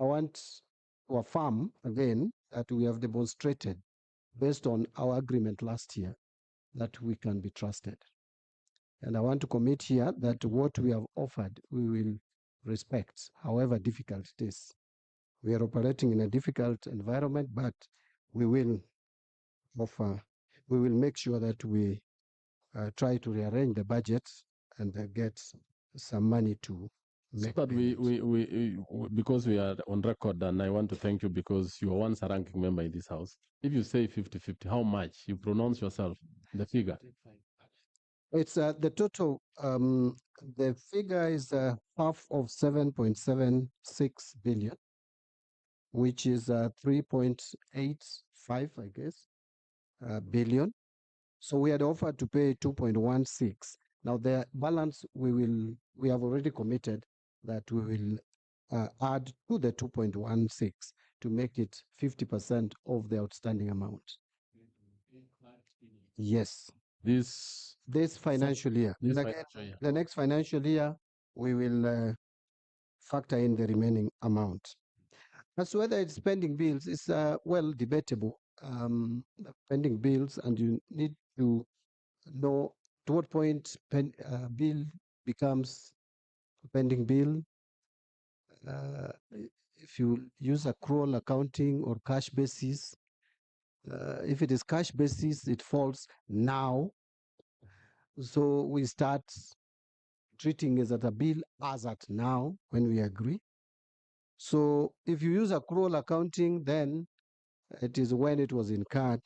I want to affirm again that we have demonstrated, based on our agreement last year, that we can be trusted. And I want to commit here that what we have offered, we will respect, however difficult it is. We are operating in a difficult environment, but we will offer, we will make sure that we try to rearrange the budget and get some money to make that because we are on record, and I want to thank you because you were once a ranking member in this house. If you say 50-50, how much? You pronounce yourself, the figure. It's the total, the figure is half of 7.76 billion, which is 3.85, I guess, billion. So we had offered to pay 2.16. Now the balance we have already committed that we will add to the 2.16 to make it 50% of the outstanding amount. Yes. This financial year. The next financial year, we will factor in the remaining amount. As to whether it's pending bills, it's well debatable. Pending bills, and you need to know to what point bill becomes a pending bill. If you use accrual accounting or cash basis, if it is cash basis, it falls now. So we start treating it as a bill as at now when we agree. So if you use accrual accounting, then it is when it was incurred.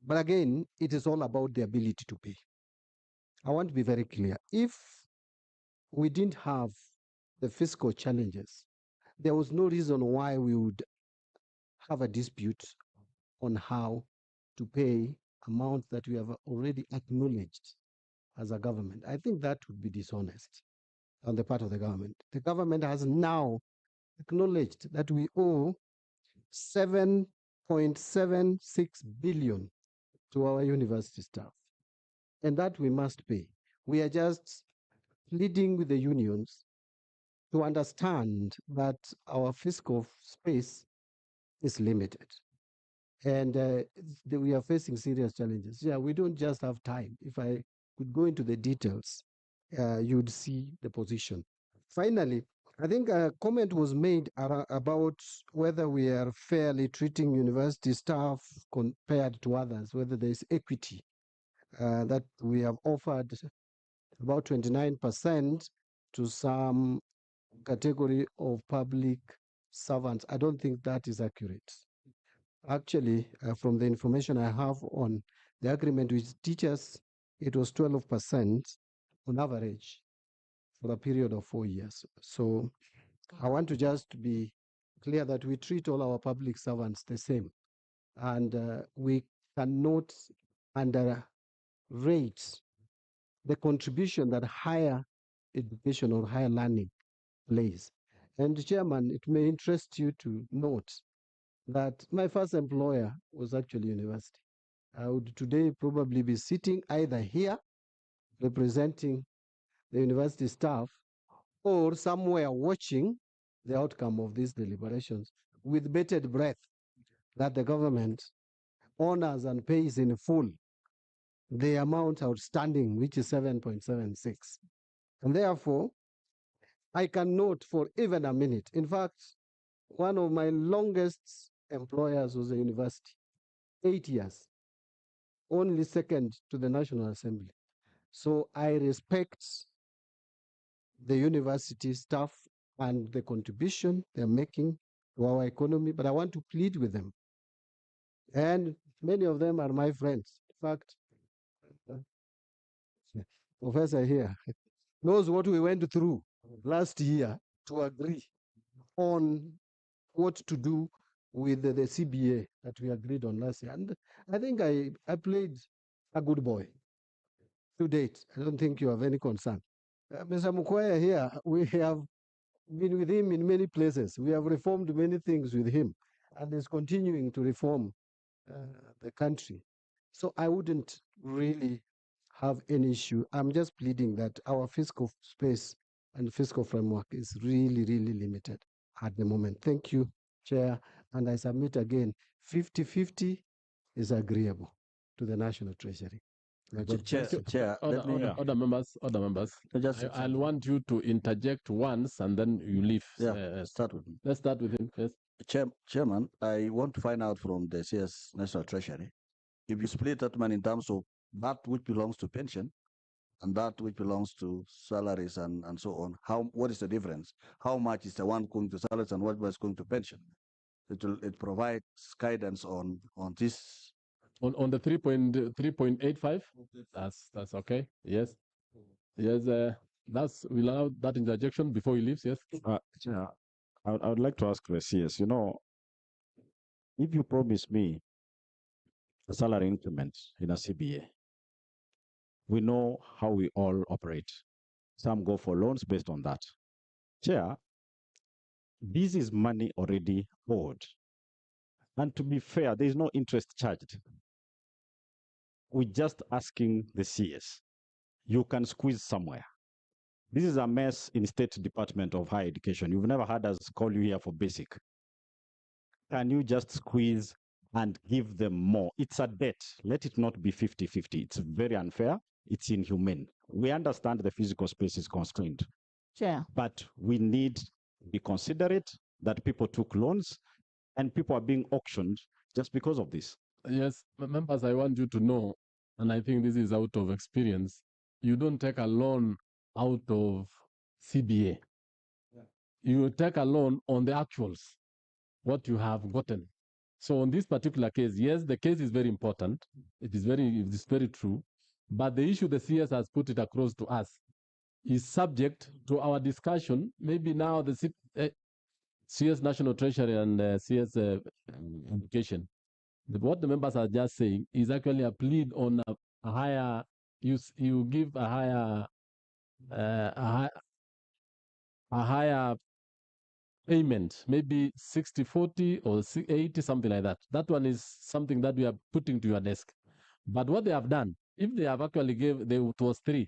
But again, it is all about the ability to pay. I want to be very clear. If we didn't have the fiscal challenges, there was no reason why we would have a dispute on how to pay amounts that we have already acknowledged as a government. I think that would be dishonest on the part of the government. The government has now acknowledged that we owe 7.76 billion to our university staff, and that we must pay. We are just pleading with the unions to understand that our fiscal space is limited, and we are facing serious challenges. Yeah, we don't just have time. If I could go into the details, you'd see the position. Finally, I think a comment was made about whether we are fairly treating university staff compared to others, whether there is equity, that we have offered about 29% to some category of public servants. I don't think that is accurate. Actually, from the information I have on the agreement with teachers, it was 12% on average for a period of 4 years. So I want to just be clear that we treat all our public servants the same. And we cannot underrate the contribution that higher education or higher learning plays. And Chairman, it may interest you to note that my first employer was actually university. I would today probably be sitting either here representing the university staff or somewhere watching the outcome of these deliberations with bated breath that the government honors and pays in full the amount outstanding, which is 7.76. And therefore, I can note for even a minute. In fact, one of my longest employers was a university, 8 years, only second to the National Assembly. So I respect the university staff and the contribution they're making to our economy, but I want to plead with them. And many of them are my friends. In fact, Professor here knows what we went through last year to agree on what to do with the CBA that we agreed on last year. And I think I played a good boy to date. I don't think you have any concern. Mr. Mukwaya here, we have been with him in many places. We have reformed many things with him, and is continuing to reform the country. So I wouldn't really have any issue. I'm just pleading that our fiscal space and fiscal framework is really, really limited. at the moment. Thank you, Chair. And I submit again, 50-50 is agreeable to the National Treasury. May God bless you. Chair, let me, Other members. I'll want you to interject once and then you leave. start with me. Let's start with him first. Chairman, I want to find out from the CS National Treasury, if you split that money in terms of that which belongs to pension and that which belongs to salaries and so on, what is the difference? How much is the one going to salaries and what was going to pension? It provides guidance on this. On the 3.85, that's okay. Yes. We'll allow that interjection before he leaves. Yes. Yeah, I would like to ask the CS, if you promise me a salary increment in a CBA, we know how we all operate. Some go for loans based on that. Chair, this is money already owed. And to be fair, there is no interest charged. We're just asking the CS, you can squeeze somewhere. This is a mess in State Department of Higher Education. You've never had us call you here for basic. Can you just squeeze and give them more? It's a debt. Let it not be 50-50. It's very unfair. It's inhumane. We understand the physical space is constrained. Chair. But we need to be considerate that people took loans and people are being auctioned just because of this. Yes, members, I want you to know, and I think this is out of experience, you don't take a loan out of CBA. Yeah. You take a loan on the actuals, what you have gotten. So on this particular case, yes, the case is very important. It is very true. But the issue the CS has put it across to us is subject to our discussion. Maybe now the CS National Treasury and CS Education. What the members are just saying is actually a plea on a higher, you give a higher payment, maybe 60-40 or 80, something like that. That one is something that we are putting to your desk. But what they have done, if they have actually it was three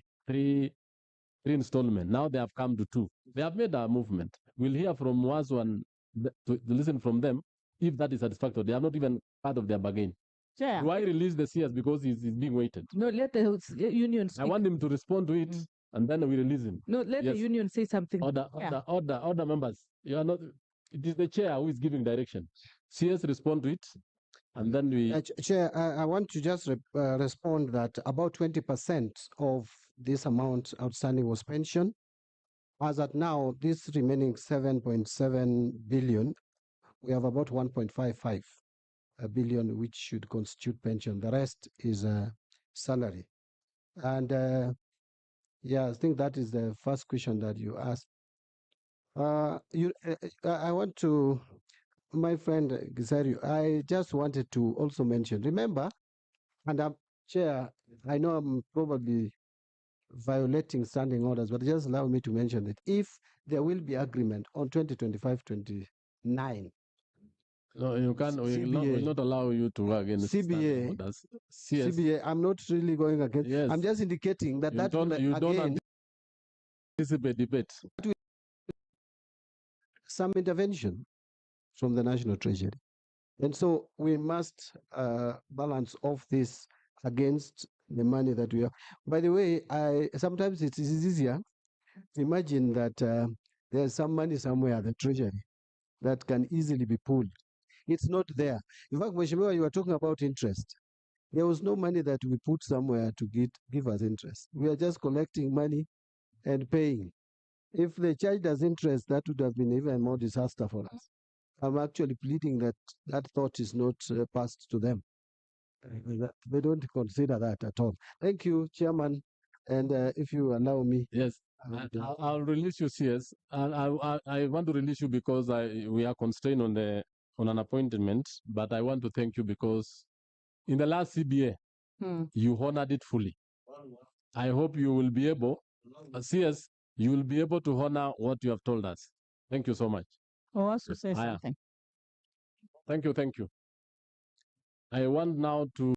installment. Now they have come to 2. They have made a movement. We'll hear from Wazo and to listen from them if that is satisfactory. They are not even part of their bargain. Chair. Do I release the CS because he's being waited? No, let the union speak. I want him to respond to it, and then we release him. No, let the union say something. Order members. You are not. It is the chair who is giving direction. CS respond to it, and then we. Chair, I want to just respond that about 20% of this amount outstanding was pension. As at now, this remaining 7.7 billion, we have about 1.55 billion, which should constitute pension. The rest is salary. And I think that is the first question that you asked. I want to, my friend Gisario, I just wanted to also mention, remember, and Chair, I know I'm probably violating standing orders, but just allow me to mention that if there will be agreement on 2025-29, no, you can't. We will not allow you to work against CBA. orders. CS. CBA. I'm not really going against. Yes. I'm just indicating that don't anticipate debate. Some intervention from the National Treasury, and so we must balance off this against the money that we have. By the way, sometimes it is easier. Imagine that there's some money somewhere at the Treasury that can easily be pulled. It's not there. In fact, Mheshimiwa, you were talking about interest. There was no money that we put somewhere to give us interest. We are just collecting money and paying. If they charged us interest, that would have been even more disaster for us. I'm actually pleading that that thought is not passed to them. They don't consider that at all. Thank you, Chairman. And if you allow me. Yes. I'll release you, CS. I want to release you because we are constrained on an appointment, but I want to thank you because in the last CBA, you honored it fully. I hope you will be able, CS, you will be able to honor what you have told us. Thank you so much. I also say something. Thank you. I want now to